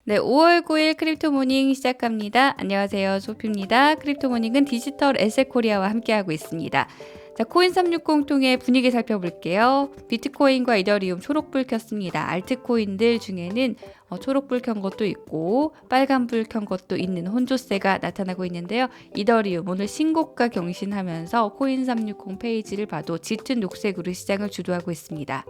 네, 5월 9일 크립토 모닝 시작합니다. 안녕하세요. 소피입니다. 크립토 모닝은 디지털 에셋 코리아와 함께하고 있습니다. 자, 코인 360 통해 분위기 살펴볼게요. 비트코인과 이더리움 초록불 켰습니다. 알트코인들 중에는 초록불 켠 것도 있고 빨간불 켠 것도 있는 혼조세가 나타나고 있는데요. 이더리움 오늘 신고가 경신하면서 코인 360 페이지를 봐도 짙은 녹색으로 시장을 주도하고 있습니다.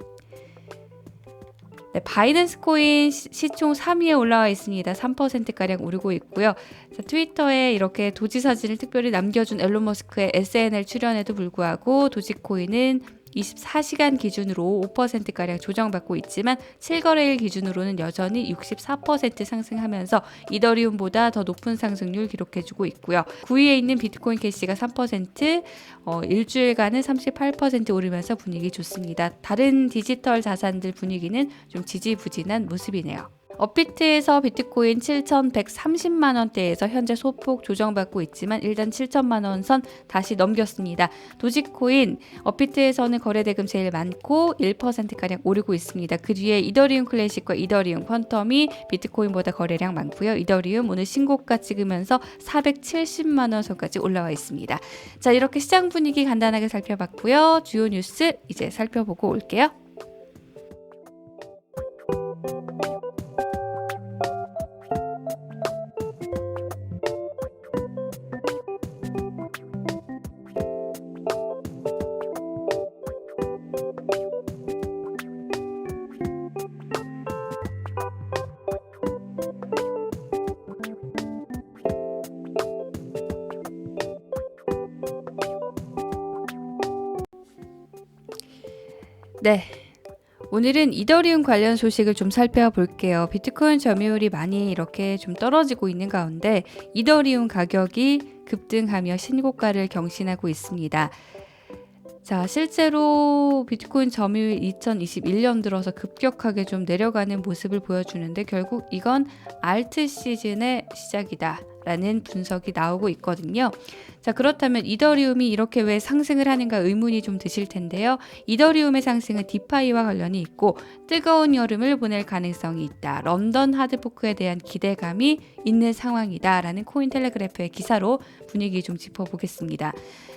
네, 바이낸스 코인 시총 3위에 올라와 있습니다. 3%가량 오르고 있고요. 자, 트위터에 이렇게 도지 사진을 특별히 남겨준 앨런 머스크의 SNL 출연에도 불구하고 도지코인은 24시간 기준으로 5%가량 조정받고 있지만 7거래일 기준으로는 여전히 64% 상승하면서 이더리움보다 더 높은 상승률 기록해주고 있고요. 9위에 있는 비트코인 캐시가 3%, 일주일간은 38% 오르면서 분위기 좋습니다. 다른 디지털 자산들 분위기는 좀 지지부진한 모습이네요. 업비트에서 비트코인 7,130만 원대에서 현재 소폭 조정받고 있지만 일단 7천만 원 선 다시 넘겼습니다. 도지코인 업비트에서는 거래대금 제일 많고 1%가량 오르고 있습니다. 그 뒤에 이더리움 클래식과 이더리움 퀀텀이 비트코인보다 거래량 많고요. 이더리움 오늘 신고가 찍으면서 470만 원 선까지 올라와 있습니다. 자, 이렇게 시장 분위기 간단하게 살펴봤고요. 주요 뉴스 이제 살펴보고 올게요. 네. 오늘은 이더리움 관련 소식을 좀 살펴볼게요. 비트코인 점유율이 많이 이렇게 좀 떨어지고 있는 가운데 이더리움 가격이 급등하며 신고가를 경신하고 있습니다. 자, 실제로 비트코인 점유율 2021년 들어서 급격하게 좀 내려가는 모습을 보여주는데 결국 이건 알트 시즌의 시작이다 라는 분석이 나오고 있거든요. 자, 그렇다면 이더리움이 이렇게 왜 상승을 하는가 의문이 좀 드실 텐데요. 이더리움의 상승은 디파이와 관련이 있고 뜨거운 여름을 보낼 가능성이 있다. 런던 하드포크에 대한 기대감이 있는 상황이다 라는 코인텔레그래프의 기사로 분위기 좀 짚어보겠습니다.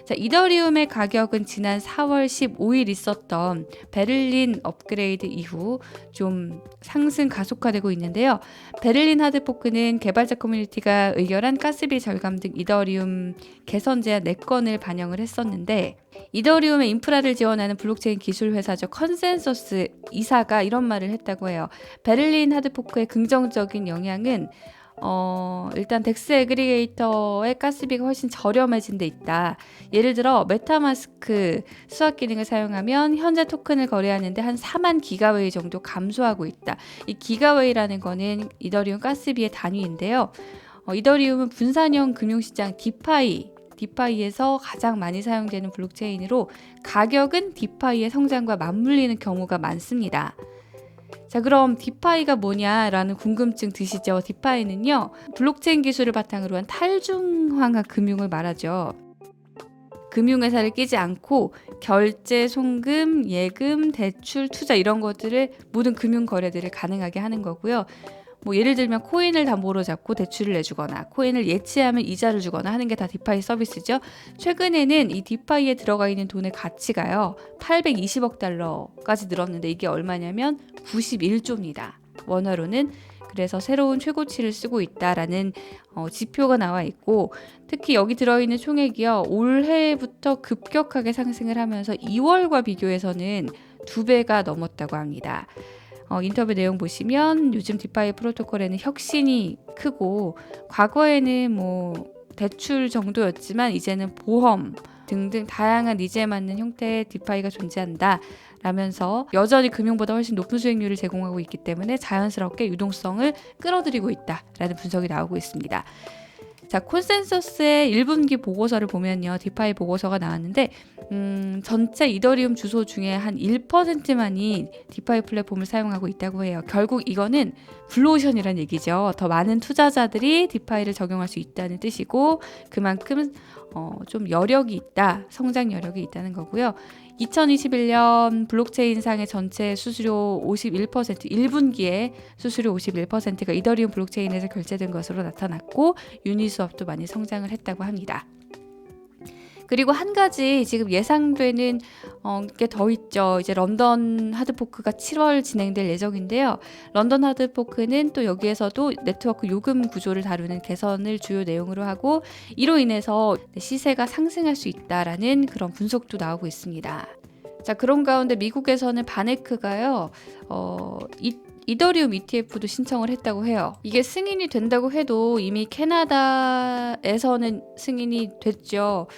자, 이더리움의 가격은 지난 4월 15일 있었던 베를린 업그레이드 이후 좀 상승 가속화되고 있는데요. 베를린 하드포크는 개발자 커뮤니티가 의결한 가스비 절감 등 이더리움 개선 제안 4건을 반영을 했었는데 이더리움의 인프라를 지원하는 블록체인 기술 회사죠. 컨센서스 이사가 이런 말을 했다고 해요. 베를린 하드포크의 긍정적인 영향은 일단 덱스 애그리게이터의 가스비가 훨씬 저렴해진 데 있다. 예를 들어 메타마스크 수학 기능을 사용하면 현재 토큰을 거래하는데 한 4만 기가웨이 정도 감소하고 있다. 이 기가웨이라는 거는 이더리움 가스비의 단위인데요. 이더리움은 분산형 금융시장 디파이에서 가장 많이 사용되는 블록체인으로 가격은 디파이의 성장과 맞물리는 경우가 많습니다. 자, 그럼 디파이가 뭐냐라는 궁금증 드시죠? 디파이는요, 블록체인 기술을 바탕으로 한 탈중앙화 금융을 말하죠. 금융회사를 끼지 않고 결제, 송금, 예금, 대출, 투자 이런 것들을 모든 금융 거래들을 가능하게 하는 거고요. 뭐 예를 들면 코인을 담보로 잡고 대출을 내주거나 코인을 예치하면 이자를 주거나 하는 게 다 디파이 서비스죠. 최근에는 이 디파이에 들어가 있는 돈의 가치가요 820억 달러까지 늘었는데 이게 얼마냐면 91조입니다. 원화로는. 그래서 새로운 최고치를 쓰고 있다라는 지표가 나와 있고 특히 여기 들어있는 총액이요 올해부터 급격하게 상승을 하면서 2월과 비교해서는 2배가 넘었다고 합니다. 인터뷰 내용 보시면 요즘 디파이 프로토콜에는 혁신이 크고 과거에는 뭐 대출 정도였지만 이제는 보험 등등 다양한 니즈에 맞는 형태의 디파이가 존재한다 라면서 여전히 금융보다 훨씬 높은 수익률을 제공하고 있기 때문에 자연스럽게 유동성을 끌어들이고 있다라는 분석이 나오고 있습니다. 자, 콘센서스의 1분기 보고서를 보면요. 디파이 보고서가 나왔는데 전체 이더리움 주소 중에 한 1%만이 디파이 플랫폼을 사용하고 있다고 해요. 결국 이거는 블루오션이라는 얘기죠. 더 많은 투자자들이 디파이를 적용할 수 있다는 뜻이고 그만큼 좀 여력이 있다, 성장 여력이 있다는 거고요. 2021년 블록체인상의 전체 수수료 51%, 1분기에 수수료 51%가 이더리움 블록체인에서 결제된 것으로 나타났고 유니 수업도 많이 성장을 했다고 합니다. 그리고 한 가지 지금 예상되는 게 더 있죠. 이제 런던 하드포크가 7월 진행될 예정인데요. 런던 하드포크는 또 여기에서도 네트워크 요금 구조를 다루는 개선을 주요 내용으로 하고 이로 인해서 시세가 상승할 수 있다라는 그런 분석도 나오고 있습니다. 자, 그런 가운데 미국에서는 바네크가요. 이더리움 ETF도 신청을 했다고 해요. 이게 승인이 된다고 해도 이미 캐나다에서는 승인이 됐죠.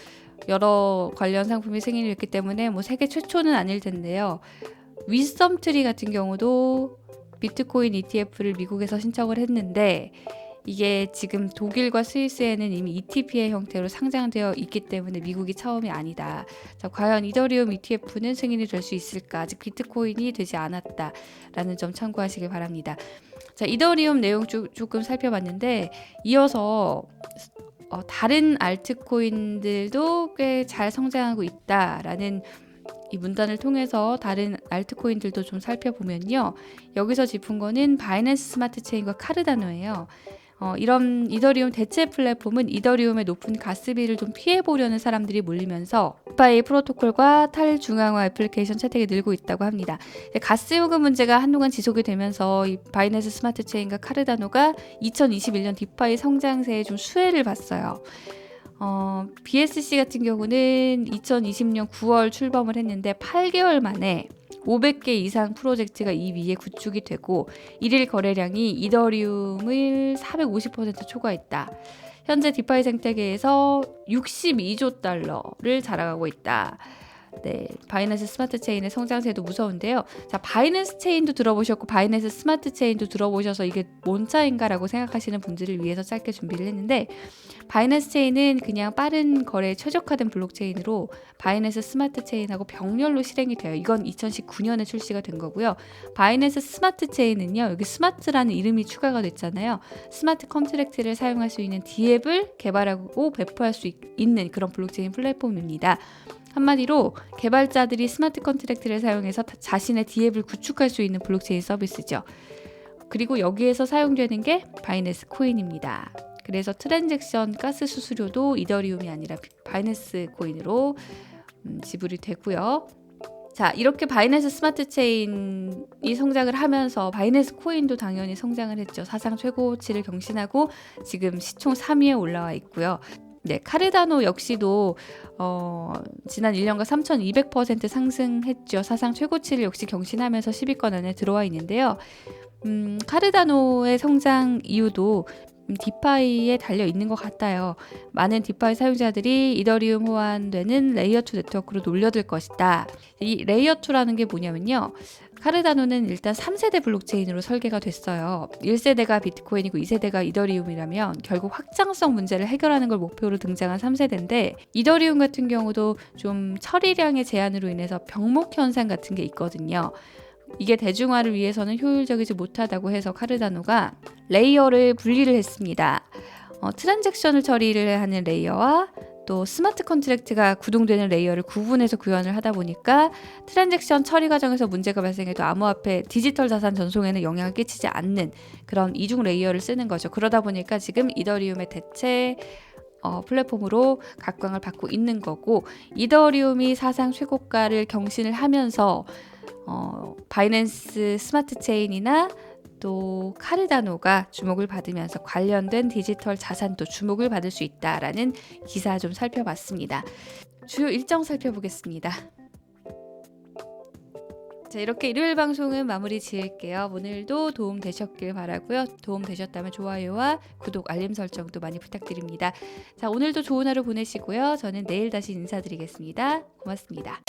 여러 관련 상품이 승인이 됐기 때문에 뭐 세계 최초는 아닐 텐데요. 위썸트리 같은 경우도 비트코인 ETF를 미국에서 신청을 했는데 이게 지금 독일과 스위스에는 이미 ETP의 형태로 상장되어 있기 때문에 미국이 처음이 아니다. 자, 과연 이더리움 ETF는 승인이 될 수 있을까? 아직 비트코인이 되지 않았다라는 점 참고하시길 바랍니다. 자, 이더리움 내용 조금 살펴봤는데 이어서 다른 알트코인들도 꽤 잘 성장하고 있다라는 이 문단을 통해서 다른 알트코인들도 좀 살펴보면요. 여기서 짚은 거는 바이낸스 스마트 체인과 카르다노예요. 이런 이더리움 대체 플랫폼은 이더리움의 높은 가스비를 좀 피해보려는 사람들이 몰리면서 디파이 프로토콜과 탈중앙화 애플리케이션 채택이 늘고 있다고 합니다. 가스 요금 문제가 한동안 지속이 되면서 이 바이낸스 스마트 체인과 카르다노가 2021년 디파이 성장세에 좀 수혜를 봤어요. BSC 같은 경우는 2020년 9월 출범을 했는데 8개월 만에 500개 이상 프로젝트가 이 위에 구축이 되고 일일 거래량이 이더리움을 450% 초과했다. 현재 디파이 생태계에서 62조 달러를 자랑하고 있다. 네, 바이낸스 스마트 체인의 성장세도 무서운데요. 자, 바이낸스 체인도 들어보셨고 바이낸스 스마트 체인도 들어보셔서 이게 뭔 차인가라고 생각하시는 분들을 위해서 짧게 준비를 했는데 바이낸스 체인은 그냥 빠른 거래에 최적화된 블록체인으로 바이낸스 스마트 체인하고 병렬로 실행이 돼요. 이건 2019년에 출시가 된 거고요. 바이낸스 스마트 체인은요. 여기 스마트라는 이름이 추가가 됐잖아요. 스마트 컨트랙트를 사용할 수 있는 D앱을 개발하고 배포할 수 있는 그런 블록체인 플랫폼입니다. 한마디로 개발자들이 스마트 컨트랙트를 사용해서 자신의 D앱을 구축할 수 있는 블록체인 서비스죠. 그리고 여기에서 사용되는 게 바이낸스 코인입니다. 그래서 트랜잭션 가스 수수료도 이더리움이 아니라 바이낸스 코인으로 지불이 되고요. 자, 이렇게 바이낸스 스마트 체인이 성장을 하면서 바이낸스 코인도 당연히 성장을 했죠. 사상 최고치를 경신하고 지금 시총 3위에 올라와 있고요. 네, 카르다노 역시도 지난 1년간 3,200% 상승했죠. 사상 최고치를 역시 경신하면서 10위권 안에 들어와 있는데요. 카르다노의 성장 이유도 디파이에 달려 있는 것 같아요. 많은 디파이 사용자들이 이더리움 호환되는 레이어2 네트워크로 놀려들 것이다. 이 레이어2라는 게 뭐냐면요. 카르다노는 일단 3세대 블록체인으로 설계가 됐어요. 1세대가 비트코인이고 2세대가 이더리움이라면 결국 확장성 문제를 해결하는 걸 목표로 등장한 3세대인데 이더리움 같은 경우도 좀 처리량의 제한으로 인해서 병목 현상 같은 게 있거든요. 이게 대중화를 위해서는 효율적이지 못하다고 해서 카르다노가 레이어를 분리를 했습니다. 트랜잭션을 처리를 하는 레이어와 또 스마트 컨트랙트가 구동되는 레이어를 구분해서 구현을 하다 보니까 트랜잭션 처리 과정에서 문제가 발생해도 암호화폐 디지털 자산 전송에는 영향을 끼치지 않는 그런 이중 레이어를 쓰는 거죠. 그러다 보니까 지금 이더리움의 대체 플랫폼으로 각광을 받고 있는 거고 이더리움이 사상 최고가를 경신을 하면서 바이낸스 스마트 체인이나 또 카르다노가 주목을 받으면서 관련된 디지털 자산도 주목을 받을 수 있다라는 기사 좀 살펴봤습니다. 주요 일정 살펴보겠습니다. 자, 이렇게 일요일 방송은 마무리 지을게요. 오늘도 도움 되셨길 바라고요. 도움 되셨다면 좋아요와 구독, 알림 설정도 많이 부탁드립니다. 자, 오늘도 좋은 하루 보내시고요. 저는 내일 다시 인사드리겠습니다. 고맙습니다.